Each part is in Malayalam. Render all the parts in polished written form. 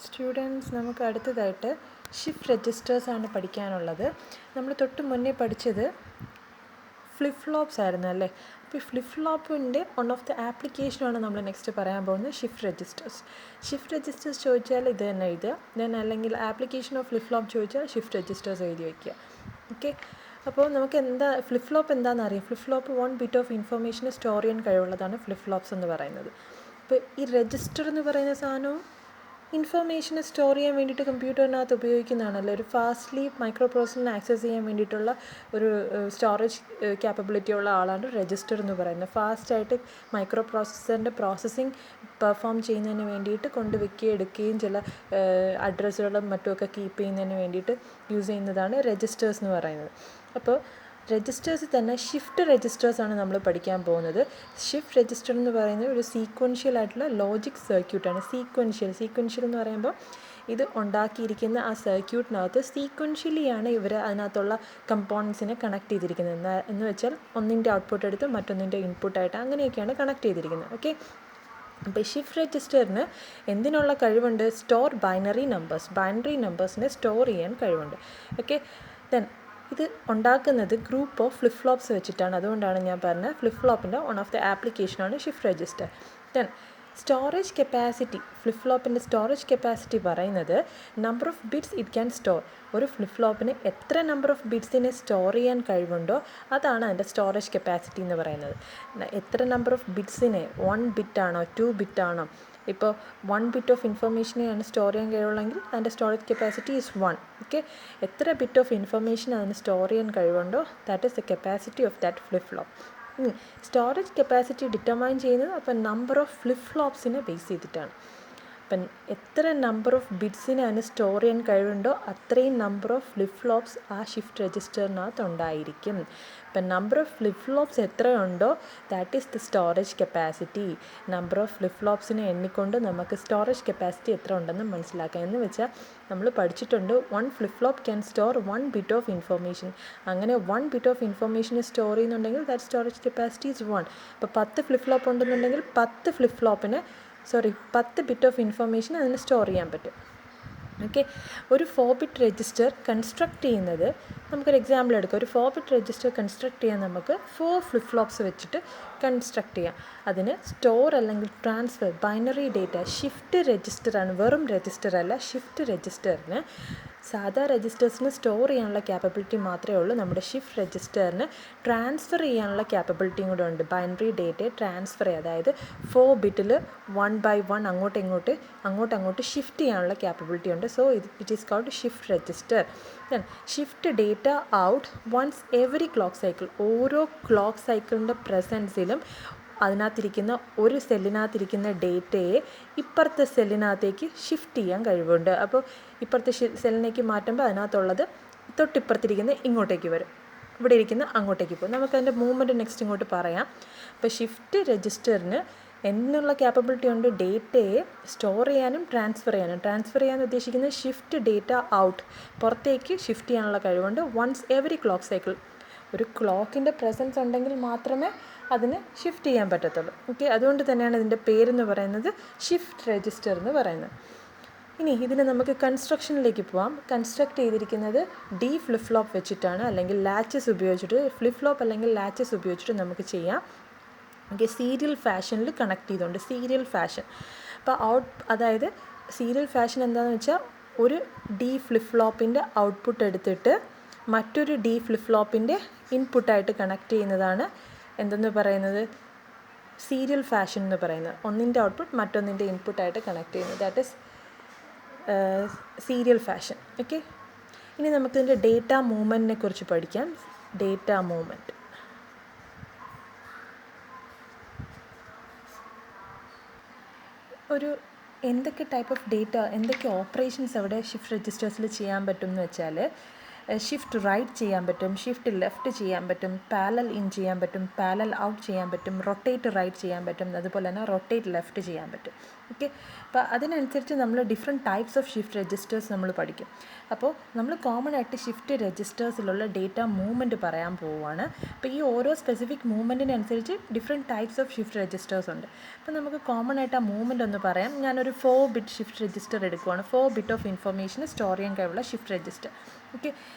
സ്റ്റുഡൻസ്, നമുക്ക് അടുത്തതായിട്ട് ഷിഫ്റ്റ് രജിസ്റ്റേഴ്സാണ് പഠിക്കാനുള്ളത്. നമ്മൾ തൊട്ട് മുന്നേ പഠിച്ചത് ഫ്ലിപ്പ് ഫ്ലോപ്സ് ആയിരുന്നു അല്ലേ. അപ്പോൾ ഈ ഫ്ലിപ്പ് ഫ്ലോപ്പിൻ്റെ വൺ ഓഫ് ദി ആപ്ലിക്കേഷനാണ് നമ്മൾ നെക്സ്റ്റ് പറയാൻ പോകുന്നത്, ഷിഫ്റ്റ് രജിസ്റ്റേഴ്സ്. ഷിഫ്റ്റ് രജിസ്റ്റേഴ്സ് ചോദിച്ചാൽ ഇത് തന്നെ എഴുതുക, ദെൻ അല്ലെങ്കിൽ ആപ്ലിക്കേഷൻ ഓഫ് ഫ്ലിപ്പ് ഫ്ലോപ്പ് ചോദിച്ചാൽ ഷിഫ്റ്റ് രജിസ്റ്റേഴ്സ് എഴുതി വയ്ക്കുക. ഓക്കെ, അപ്പോൾ നമുക്ക് എന്താ ഫ്ലിപ്പ് ഫ്ലോപ്പ് എന്താണെന്ന് അറിയാം. ഫ്ലിപ്പ് ഫ്ലോപ്പ് 1 ബിറ്റ് ഓഫ് ഇൻഫർമേഷനെ സ്റ്റോർ ചെയ്യാൻ കഴിവുള്ളതാണ് ഫ്ലിപ്പ് ഫ്ലോപ്സ് എന്ന് പറയുന്നത്. അപ്പോൾ ഈ രജിസ്റ്റർ എന്ന് പറയുന്ന സാധനവും ഇൻഫർമേഷനെ സ്റ്റോർ ചെയ്യാൻ വേണ്ടിയിട്ട് കമ്പ്യൂട്ടറിനകത്ത് ഉപയോഗിക്കുന്നതാണല്ലോ. ഒരു ഫാസ്റ്റ്ലി മൈക്രോ പ്രോസസ്സിനെ ആക്സസ് ചെയ്യാൻ വേണ്ടിയിട്ടുള്ള ഒരു സ്റ്റോറേജ് ക്യാപ്പബിലിറ്റി ഉള്ള ആളാണ് രജിസ്റ്റർ എന്ന് പറയുന്നത്. ഫാസ്റ്റായിട്ട് മൈക്രോ പ്രോസസ്സറിൻ്റെ പ്രോസസ്സിങ് പെർഫോം ചെയ്യുന്നതിന് വേണ്ടിയിട്ട് കൊണ്ടുവയ്ക്കുകയും എടുക്കുകയും ചില അഡ്രസ്സുകളും മറ്റുമൊക്കെ കീപ്പ് ചെയ്യുന്നതിന് വേണ്ടിയിട്ട് യൂസ് ചെയ്യുന്നതാണ് രജിസ്റ്റേഴ്സ് എന്ന് പറയുന്നത്. അപ്പോൾ രജിസ്റ്റേഴ്സ് തന്നെ ഷിഫ്റ്റ് രജിസ്റ്റേഴ്സാണ് നമ്മൾ പഠിക്കാൻ പോകുന്നത്. ഷിഫ്റ്റ് രജിസ്റ്റർ എന്ന് പറയുന്നത് ഒരു സീക്വൻഷ്യൽ ആയിട്ടുള്ള ലോജിക് സർക്യൂട്ടാണ്. സീക്വൻഷ്യൽ എന്ന് പറയുമ്പോൾ ഇത് ഉണ്ടാക്കിയിരിക്കുന്ന ആ സർക്യൂട്ടിനകത്ത് സീക്വൻഷ്യലിയാണ് ഇവർ അതിനകത്തുള്ള കമ്പോണൻസിനെ കണക്ട് ചെയ്തിരിക്കുന്നത്. എന്ന് വെച്ചാൽ ഒന്നിൻ്റെ ഔട്ട്പുട്ട് എടുത്ത് മറ്റൊന്നിൻ്റെ ഇൻപുട്ടായിട്ട് അങ്ങനെയൊക്കെയാണ് കണക്ട് ചെയ്തിരിക്കുന്നത്. ഓക്കെ, അപ്പോൾ ഷിഫ്റ്റ് രജിസ്റ്ററിന് എന്തിനുള്ള കഴിവുണ്ട്? സ്റ്റോർ ബൈനറി നമ്പേഴ്സിനെ സ്റ്റോർ ചെയ്യാൻ കഴിവുണ്ട്. ഓക്കെ, ദെൻ ഇത് ഉണ്ടാക്കുന്നത് ഗ്രൂപ്പ് ഓഫ് ഫ്ലിപ്പ് ഫ്ലോപ്സ് വെച്ചിട്ടാണ്. അതുകൊണ്ടാണ് ഞാൻ പറഞ്ഞത് ഫ്ലിപ്പ് ഫ്ലോപ്പിൻ്റെ വൺ ഓഫ് ദി ആപ്ലിക്കേഷനാണ് shift register. Then storage capacity, flip ഫ്ലോപ്പിൻ്റെ സ്റ്റോറേജ് കപ്പാസിറ്റി പറയുന്നത് number of bits it can store. ഒരു ഫ്ലിപ്പ് ഫ്ലോപ്പിന് എത്ര നമ്പർ ഓഫ് ബിറ്റ്സിനെ സ്റ്റോർ ചെയ്യാൻ കഴിവുണ്ടോ അതാണ് അതിൻ്റെ സ്റ്റോറേജ് കപ്പാസിറ്റി എന്ന് പറയുന്നത്. എത്ര നമ്പർ ഓഫ് ബിറ്റ്സിനെ, 1 ബിറ്റാണോ 2 ബിറ്റാണോ, ഇപ്പോൾ 1 ബിറ്റ് ഓഫ് ഇൻഫർമേഷനെയാണ് സ്റ്റോർ ചെയ്യാൻ കഴിവുള്ളെങ്കിൽ അതിൻ്റെ സ്റ്റോറേജ് കപ്പാസിറ്റി ഈസ് 1. ഓക്കെ, എത്ര ബിറ്റ് ഓഫ് ഇൻഫർമേഷൻ അതിന് സ്റ്റോർ ചെയ്യാൻ കഴിവുണ്ടോ that is the capacity of that flip flop. Storage capacity determine ചെയ്യുന്നത് അപ്പം നമ്പർ ഓഫ് ഫ്ലിപ്പ് ഫ്ലോപ്സിനെ ബേസ് ചെയ്തിട്ടാണ്. അപ്പം എത്ര നമ്പർ ഓഫ് ബിറ്റ്സിനെ അതിന് സ്റ്റോർ ചെയ്യാൻ കഴിവുണ്ടോ അത്രയും നമ്പർ ഓഫ് ഫ്ലിപ്പ് ഫ്ലോപ്സ് ആ ഷിഫ്റ്റ് രജിസ്റ്ററിനകത്ത് ഉണ്ടായിരിക്കും. അപ്പം നമ്പർ ഓഫ് ഫ്ലിപ്പ് ഫ്ലോപ്സ് എത്രയുണ്ടോ that is the storage capacity. Number of flip ഫ്ലോപ്സിനെ എണ്ണിക്കൊണ്ട് നമുക്ക് സ്റ്റോറേജ് കപ്പാസിറ്റി എത്ര ഉണ്ടെന്ന് മനസ്സിലാക്കാം. എന്ന് വെച്ചാൽ നമ്മൾ പഠിച്ചിട്ടുണ്ട് 1 flip flop can store 1 bit of information. അങ്ങനെ 1 ബിറ്റ് ഓഫ് ഇൻഫർമേഷനെ സ്റ്റോർ ചെയ്യുന്നുണ്ടെങ്കിൽ ദാറ്റ് സ്റ്റോറേജ് കപ്പാസിറ്റി ഈസ് 1. ഇപ്പോൾ 10 ഫ്ലിപ്പ് ഫ്ലോപ്പ് ഉണ്ടെന്നുണ്ടെങ്കിൽ 10 ബിറ്റ് ഓഫ് ഇൻഫർമേഷൻ അതിന് സ്റ്റോർ ചെയ്യാൻ പറ്റും. ഓക്കെ, ഒരു 4 ബിറ്റ് രജിസ്റ്റർ കൺസ്ട്രക്ട് ചെയ്യുന്നത്, നമുക്കൊരു എക്സാമ്പിൾ എടുക്കാം. ഒരു 4 ബിറ്റ് രജിസ്റ്റർ കൺസ്ട്രക്ട് ചെയ്യാൻ നമുക്ക് 4 ഫ്ലിപ്പ് ഫ്ലോപ്സ് വെച്ചിട്ട് കൺസ്ട്രക്ട് ചെയ്യാം. അതിന് സ്റ്റോർ അല്ലെങ്കിൽ ട്രാൻസ്ഫർ ബൈനറി ഡേറ്റ ഷിഫ്റ്റ് രജിസ്റ്ററാണ്, വെറും രജിസ്റ്റർ അല്ല. ഷിഫ്റ്റ് രജിസ്റ്ററിന് സാധാ രജിസ്റ്റേഴ്സിന് സ്റ്റോർ ചെയ്യാനുള്ള ക്യാപ്പബിലിറ്റി മാത്രമേ ഉള്ളൂ. നമ്മുടെ ഷിഫ്റ്റ് രജിസ്റ്ററിന് ട്രാൻസ്ഫർ ചെയ്യാനുള്ള ക്യാപ്പബിലിറ്റിയും കൂടെ ഉണ്ട്. ബൈനറി ഡേറ്റയെ ട്രാൻസ്ഫർ ചെയ്യുക, അതായത് 4 ബിറ്റിൽ 1 by 1 അങ്ങോട്ട് ഷിഫ്റ്റ് ചെയ്യാനുള്ള ക്യാപ്പബിലിറ്റി ഉണ്ട്. So it is called shift register. Then shift data out once every clock cycle. ഓരോ ക്ലോക്ക് സൈക്കിളിൻ്റെ പ്രസൻസിലും അതിനകത്തിരിക്കുന്ന ഒരു സെല്ലിനകത്തിരിക്കുന്ന ഡേറ്റയെ ഇപ്പുറത്തെ സെല്ലിനകത്തേക്ക് ഷിഫ്റ്റ് ചെയ്യാൻ കഴിവുണ്ട്. അപ്പോൾ ഇപ്പുറത്തെ സെല്ലിലേക്ക് മാറ്റുമ്പോൾ അതിനകത്തുള്ളത് തൊട്ടിപ്പുറത്തിരിക്കുന്ന ഇങ്ങോട്ടേക്ക് വരും, ഇവിടെ ഇരിക്കുന്ന അങ്ങോട്ടേക്ക് പോകും. നമുക്കതിൻ്റെ മൂവ്മെൻറ്റ് നെക്സ്റ്റ് ഇങ്ങോട്ട് പറയാം. അപ്പോൾ ഷിഫ്റ്റ് രജിസ്റ്ററിന് എന്നുള്ള ക്യാപ്പബിലിറ്റി ഉണ്ട്? ഡേറ്റയെ സ്റ്റോർ ചെയ്യാനും ട്രാൻസ്ഫർ ചെയ്യാൻ ഉദ്ദേശിക്കുന്നത് ഷിഫ്റ്റ് ഡേറ്റ ഔട്ട്, പുറത്തേക്ക് ഷിഫ്റ്റ് ചെയ്യാനുള്ള കഴിവുണ്ട്. വൺസ് എവറി ക്ലോക്ക് സൈക്കിൾ, ഒരു ക്ലോക്കിൻ്റെ പ്രസൻസ് ഉണ്ടെങ്കിൽ മാത്രമേ അതിന് ഷിഫ്റ്റ് ചെയ്യാൻ പറ്റത്തുള്ളൂ. ഓക്കെ, അതുകൊണ്ട് തന്നെയാണ് ഇതിൻ്റെ പേരെന്ന് പറയുന്നത് ഷിഫ്റ്റ് രജിസ്റ്റർ എന്ന് പറയുന്നത്. ഇനി ഇതിന് നമുക്ക് കൺസ്ട്രക്ഷനിലേക്ക് പോവാം. കൺസ്ട്രക്ട് ചെയ്തിരിക്കുന്നത് ഡി ഫ്ലിപ്പ് ഫ്ലോപ്പ് വെച്ചിട്ടാണ്, അല്ലെങ്കിൽ ലാച്ചസ് ഉപയോഗിച്ചിട്ട്, ഫ്ലിപ്പ് ഫ്ലോപ്പ് അല്ലെങ്കിൽ ലാച്ചസ് ഉപയോഗിച്ചിട്ട് നമുക്ക് ചെയ്യാം. ഓക്കെ, സീരിയൽ ഫാഷനിൽ കണക്ട് ചെയ്തുകൊണ്ട്, സീരിയൽ ഫാഷൻ. അപ്പോൾ അതായത് സീരിയൽ ഫാഷൻ എന്താണെന്ന് വെച്ചാൽ ഒരു ഡി ഫ്ലിപ്പ് ഫ്ലോപ്പിൻ്റെ ഔട്ട്പുട്ട് എടുത്തിട്ട് മറ്റൊരു ഡി ഫ്ലിപ്പ് ഫ്ലോപ്പിൻ്റെ ഇൻപുട്ടായിട്ട് കണക്ട് ചെയ്യുന്നതാണ് എന്തെന്ന് പറയുന്നത്, സീരിയൽ ഫാഷൻ എന്ന് പറയുന്നത്. ഒന്നിൻ്റെ ഔട്ട്പുട്ട് മറ്റൊന്നിൻ്റെ ഇൻപുട്ടായിട്ട് കണക്ട് ചെയ്യുന്നത്, that is serial fashion. Okay, ഇനി നമുക്കിതിൻ്റെ ഡേറ്റ മൂവ്മെൻറ്റിനെ കുറിച്ച് പഠിക്കാം. ഡേറ്റ മൂവ്മെൻറ്റ്, ഒരു എന്തൊക്കെ ടൈപ്പ് ഓഫ് ഡേറ്റ, എന്തൊക്കെ ഓപ്പറേഷൻസ് അവിടെ ഷിഫ്റ്റ് രജിസ്റ്റേഴ്സിൽ ചെയ്യാൻ പറ്റും എന്ന് വെച്ചാൽ, ഷിഫ്റ്റ് റൈറ്റ് ചെയ്യാൻ പറ്റും, ഷിഫ്റ്റ് ലെഫ്റ്റ് ചെയ്യാൻ പറ്റും, പാരലൽ ഇൻ ചെയ്യാൻ പറ്റും, പാരലൽ ഔട്ട് ചെയ്യാൻ പറ്റും, റൊട്ടേറ്റ് റൈറ്റ് ചെയ്യാൻ പറ്റും, അതുപോലെ തന്നെ റൊട്ടേറ്റ് ലെഫ്റ്റ് ചെയ്യാൻ പറ്റും. ഓക്കെ. അപ്പോൾ അതിനനുസരിച്ച് നമ്മൾ different types of shift registers നമ്മൾ പഠിക്കും. അപ്പോൾ നമ്മൾ കോമൺ ആയിട്ട് ഷിഫ്റ്റ് രജിസ്റ്റേഴ്സിലുള്ള ഡേറ്റ മൂവ്മെൻറ്റ് പറയാൻ പോവുകയാണ്. അപ്പോൾ ഈ ഓരോ സ്പെസിഫിക് മൂവ്മെൻറ്റിനനുസരിച്ച് different types of shift registers ഉണ്ട്. അപ്പോൾ നമുക്ക് കോമൺ ആയിട്ട് ആ മൂവ്മെൻറ്റ് ഒന്ന് പറയാം. ഞാനൊരു 4 ബിറ്റ് ഷിഫ്റ്റ് രജിസ്റ്റർ എടുക്കുവാണ്. 4 ബിറ്റ് ഓഫ് ഇൻഫർമേഷൻ സ്റ്റോർ ചെയ്യാൻ കഴിവുള്ള ഷിഫ്റ്റ് രജിസ്റ്റർ. ഓക്കെ.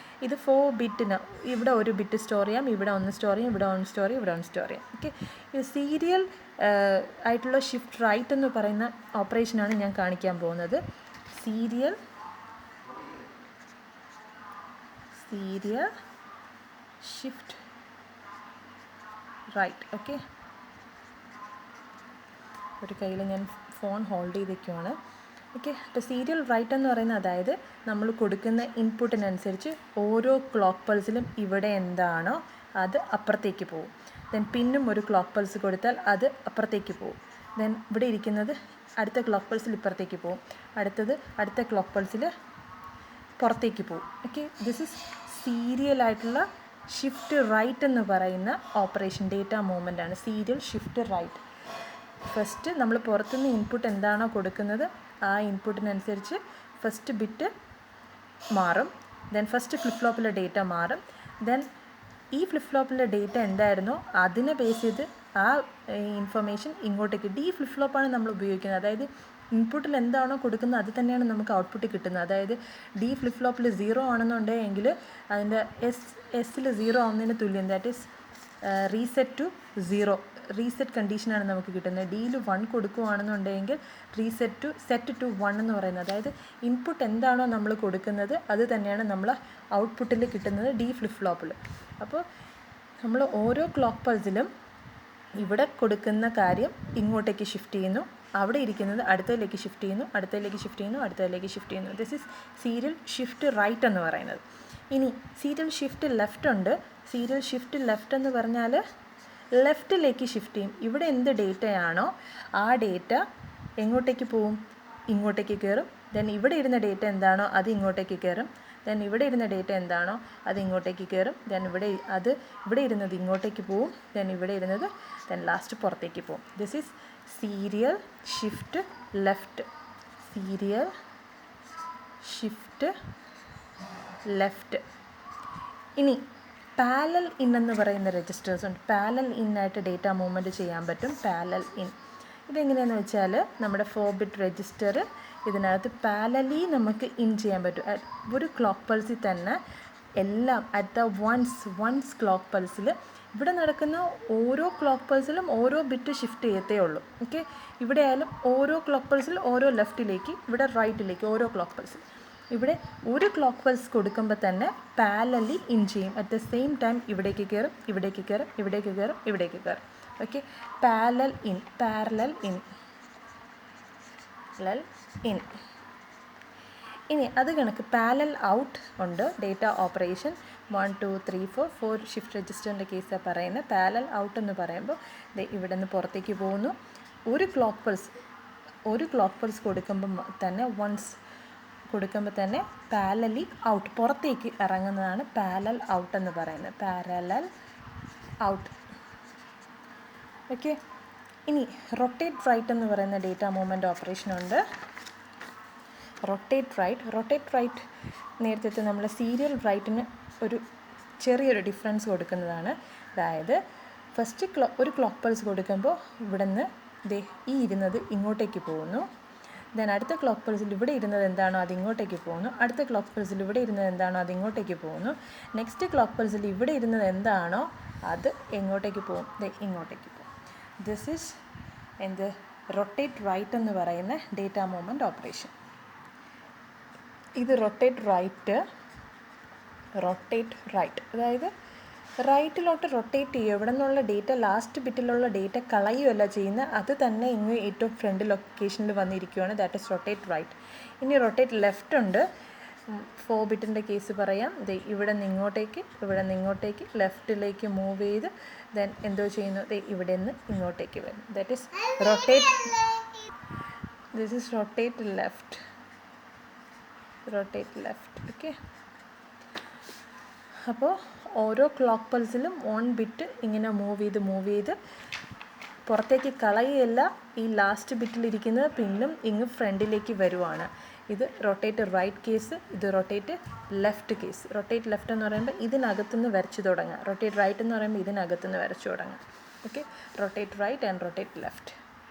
ഇത് 4 ബിറ്റിന് ഇവിടെ ഒരു ബിറ്റ് സ്റ്റോർ ചെയ്യാം, ഇവിടെ ഒന്ന് സ്റ്റോർ ചെയ്യാം, ഇവിടെ ഒന്ന് സ്റ്റോർ ചെയ്യാം, ഇവിടെ ഒന്ന് സ്റ്റോർ ചെയ്യാം. ഓക്കെ. ഇത് സീരിയൽ ആയിട്ടുള്ള ഷിഫ്റ്റ് റൈറ്റ് എന്ന് പറയുന്ന ഓപ്പറേഷനാണ് ഞാൻ കാണിക്കാൻ പോകുന്നത്. Serial shift right. ഓക്കെ. ഒരു കയ്യിൽ ഞാൻ ഫോൺ ഹോൾഡ് ചെയ്തിരിക്കുകയാണ്. ഓക്കെ. അപ്പോൾ സീരിയൽ റൈറ്റ് എന്ന് പറയുന്നത് അതായത് നമ്മൾ കൊടുക്കുന്ന ഇൻപുട്ടിനനുസരിച്ച് ഓരോ ക്ലോക്ക് പൾസിലും ഇവിടെ എന്താണോ അത് അപ്പുറത്തേക്ക് പോകും. ദെൻ പിന്നും ഒരു ക്ലോക്ക് പൾസ് കൊടുത്താൽ അത് അപ്പുറത്തേക്ക് പോകും. ദെൻ ഇവിടെ ഇരിക്കുന്നത് അടുത്ത ക്ലോക്ക് പൾസിൽ ഇപ്പുറത്തേക്ക് പോകും, അടുത്ത ക്ലോക്ക് പൾസിൽ പുറത്തേക്ക് പോകും. ഓക്കെ. ദിസ് ഇസ് സീരിയൽ ആയിട്ടുള്ള ഷിഫ്റ്റ് റൈറ്റ് എന്ന് പറയുന്ന ഓപ്പറേഷൻ ഡേറ്റ മൂവ്മെൻ്റ് ആണ് സീരിയൽ ഷിഫ്റ്റ് റൈറ്റ്. ഫസ്റ്റ് നമ്മൾ പുറത്തുനിന്ന് ഇൻപുട്ട് എന്താണോ കൊടുക്കുന്നത് ആ ഇൻപുട്ടിനനുസരിച്ച് ഫസ്റ്റ് ബിറ്റ് മാറും. ദെൻ ഫസ്റ്റ് ഫ്ലിപ്പ് ഫ്ലോപ്പിലെ ഡേറ്റ മാറും. ദെൻ ഈ ഫ്ലിപ്പ് ഫ്ലോപ്പിലെ ഡേറ്റ എന്തായിരുന്നോ അതിനെ ബേസ് ചെയ്ത് ആ ഇൻഫർമേഷൻ ഇങ്ങോട്ടേക്ക് ഈ ഫ്ലിപ്പ് ഫ്ലോപ്പാണ് നമ്മൾ ഉപയോഗിക്കുന്നത്. അതായത് ഇൻപുട്ടിൽ എന്താണോ കൊടുക്കുന്നത് അത് തന്നെയാണ് നമുക്ക് ഔട്ട്പുട്ട് കിട്ടുന്നത്. അതായത് ഡി ഫ്ലിപ്പ് ഫ്ലോപ്പിൽ 0 ആണെന്നുണ്ടെങ്കിൽ അതിൻ്റെ എസ്സിൽ 0 ആവുന്നതിന് തുല്യം. That is reset to 0 reset കണ്ടീഷനാണ് നമുക്ക് കിട്ടുന്നത്. ഡിയിൽ 1 കൊടുക്കുകയാണെന്നുണ്ടെങ്കിൽ സെറ്റ് ടു 1 എന്ന് പറയുന്നത്. അതായത് ഇൻപുട്ട് എന്താണോ നമ്മൾ കൊടുക്കുന്നത് അത് തന്നെയാണ് നമ്മൾ ഔട്ട്പുട്ടിൽ കിട്ടുന്നത് ഡി ഫ്ലിപ്പ് ഫ്ലോപ്പിൽ. അപ്പോൾ നമ്മൾ ഓരോ ക്ലോക്ക് പൾസിലും ഇവിടെ കൊടുക്കുന്ന കാര്യം ഇങ്ങോട്ടേക്ക് ഷിഫ്റ്റ് ചെയ്യുന്നു, അവിടെ ഇരിക്കുന്നത് അടുത്തതിലേക്ക് ഷിഫ്റ്റ് ചെയ്യുന്നു, അടുത്തതിലേക്ക് ഷിഫ്റ്റ് ചെയ്യുന്നു, അടുത്തതിലേക്ക് ഷിഫ്റ്റ് ചെയ്യുന്നു. This is serial shift right എന്ന് പറയുന്നത്. ഇനി സീരിയൽ ഷിഫ്റ്റ് ലെഫ്റ്റ് ഉണ്ട്. സീരിയൽ ഷിഫ്റ്റ് ലെഫ്റ്റ് എന്ന് പറഞ്ഞാൽ ലെഫ്റ്റിലേക്ക് ഷിഫ്റ്റ് ചെയ്യും. ഇവിടെ എന്ത് ഡേറ്റയാണോ ആ ഡേറ്റ എങ്ങോട്ടേക്ക് പോവും? ഇങ്ങോട്ടേക്ക് കയറും. ദെൻ ഇവിടെ ഇരുന്ന ഡേറ്റ എന്താണോ അത് ഇങ്ങോട്ടേക്ക് കയറും. ദെൻ ഇവിടെ ഇരുന്ന ഡേറ്റ എന്താണോ അത് ഇങ്ങോട്ടേക്ക് കയറും. ദെൻ ഇവിടെ ഇരുന്നത് ഇങ്ങോട്ടേക്ക് പോവും. ദെൻ ഇവിടെ ഇരുന്നത് ലാസ്റ്റ് പുറത്തേക്ക് പോവും. This is serial shift left. Serial shift left. ഇനി പാരലൽ ഇൻ എന്ന് പറയുന്ന രജിസ്റ്റേഴ്സ് ഉണ്ട്. പാരലൽ ഇൻ ആയിട്ട് ഡേറ്റ മൂവ്മെൻറ്റ് ചെയ്യാൻ പറ്റും. പാരലൽ ഇൻ ഇതെങ്ങനെയാണെന്ന് വെച്ചാൽ നമ്മുടെ 4 ബിറ്റ് രജിസ്റ്റർ ഇതിനകത്ത് പാരലലി നമുക്ക് ഇൻ ചെയ്യാൻ പറ്റും. ഒരു ക്ലോക്ക് പൾസിൽ തന്നെ എല്ലാം അറ്റ് ദ വൺസ് ക്ലോക്ക് പൾസിൽ ഇവിടെ നടക്കുന്ന ഓരോ ക്ലോക്ക് പൾസിലും ഓരോ ബിറ്റ് ഷിഫ്റ്റ് ചെയ്യത്തേ ഉള്ളൂ. ഓക്കെ. ഇവിടെ ആയാലും ഓരോ ക്ലോക്ക് പൾസിൽ ഓരോ ലെഫ്റ്റിലേക്ക്, ഇവിടെ റൈറ്റിലേക്ക് ഓരോ ക്ലോക്ക് പൾസിൽ. ഇവിടെ ഒരു ക്ലോക്ക് പൾസ് കൊടുക്കുമ്പോൾ തന്നെ പാരലലി ഇൻ ചെയ്യും. അറ്റ് ദ സെയിം ടൈം ഇവിടേക്ക് കയറും, ഇവിടേക്ക് കയറും, ഇവിടേക്ക് കയറും, ഇവിടേക്ക് കയറും. ഓക്കെ. Parallel in. ഇനി അത് കണക്ക് പാരലൽ ഔട്ട് ഉണ്ട്. ഡേറ്റ ഓപ്പറേഷൻ 1 2 3 4 ഷിഫ്റ്റ് രജിസ്റ്ററിൻ്റെ കേസാണ് പറയുന്നത്. പാരലൽ ഔട്ട് എന്ന് പറയുമ്പോൾ ഇവിടെ നിന്ന് പുറത്തേക്ക് പോകുന്നു. ഒരു ക്ലോക്ക് പൾസ് കൊടുക്കുമ്പോൾ തന്നെ പാരലലി ഔട്ട് പുറത്തേക്ക് ഇറങ്ങുന്നതാണ് പാരലൽ ഔട്ട് എന്ന് പറയുന്നത്. Parallel out. ഓക്കെ. ഇനി റൊട്ടേറ്റ് റൈറ്റ് എന്ന് പറയുന്ന ഡേറ്റ മൂവ്മെൻറ്റ് ഓപ്പറേഷനുണ്ട്. റൊട്ടേറ്റ് റൈറ്റ് നേരത്തെ നമ്മൾ സീരിയൽ റൈറ്റിന് ഒരു ചെറിയൊരു ഡിഫറൻസ് കൊടുക്കുന്നതാണ്. അതായത് ഫസ്റ്റ് ഒരു ക്ലോക്ക് പൾസ് കൊടുക്കുമ്പോൾ ഇവിടെ നിന്ന് ഈ ഇരുന്നത് ഇങ്ങോട്ടേക്ക് പോകുന്നു. ദെൻ അടുത്ത ക്ലോക്ക് പൾസിൽ ഇവിടെ ഇരുന്നത് എന്താണോ അത് ഇങ്ങോട്ടേക്ക് പോകുന്നു. അടുത്ത ക്ലോക്ക് പൾസിൽ ഇവിടെ ഇരുന്നത് എന്താണോ അത് ഇങ്ങോട്ടേക്ക് പോകുന്നു. നെക്സ്റ്റ് ക്ലോക്ക് പൾസിൽ ഇവിടെ ഇരുന്നത് എന്താണോ അത് എങ്ങോട്ടേക്ക് പോകും? ഇങ്ങോട്ടേക്ക് പോകും. ദിസ് ഈസ് റൊട്ടേറ്റ് റൈറ്റ് എന്ന് പറയുന്ന ഡേറ്റ മൂവ്മെൻറ്റ് ഓപ്പറേഷൻ. ഇത് റൊട്ടേറ്റ് റൈറ്റ് അതായത് റൈറ്റിലോട്ട് റൊട്ടേറ്റ് ചെയ്യും. ഇവിടെ നിന്നുള്ള ഡേറ്റ ലാസ്റ്റ് ബിറ്റിലുള്ള ഡേറ്റ കളയുകയല്ല ചെയ്യുന്നത്, അത് തന്നെ ഇങ്ങ് ഏറ്റവും ഫ്രണ്ട് ലൊക്കേഷനിൽ വന്നിരിക്കുകയാണ്. That is rotate right. ഇനി റൊട്ടേറ്റ് ലെഫ്റ്റ് ഉണ്ട്. 4 ബിറ്റിൻ്റെ കേസ് പറയാം. ഇവിടെ നിന്ന് ഇങ്ങോട്ടേക്ക് ലെഫ്റ്റിലേക്ക് മൂവ് ചെയ്ത് ദെൻ എന്തോ ചെയ്യുന്നു? ഇവിടെ നിന്ന് ഇങ്ങോട്ടേക്ക് വരും. That is rotate. This is rotate left. Okay. അപ്പോൾ ഓരോ ക്ലോക്ക് പൾസിലും 1 ബിറ്റ് ഇങ്ങനെ മൂവ് ചെയ്ത് പുറത്തേക്ക് കളയുകയല്ല, ഈ ലാസ്റ്റ് ബിറ്റിലിരിക്കുന്നത് പിന്നും ഇങ്ങ് ഫ്രണ്ടിലേക്ക് വരുവാണ്. ഇത് റൊട്ടേറ്റ് റൈറ്റ് കേസ്, ഇത് rotate left case. Rotate left എന്ന് പറയുമ്പോൾ ഇതിനകത്തുനിന്ന് വരച്ച് തുടങ്ങുക, റൊട്ടേറ്റ് റൈറ്റ് എന്ന് പറയുമ്പോൾ ഇതിനകത്തുനിന്ന് വരച്ച് തുടങ്ങുക. Okay, rotate right and rotate left.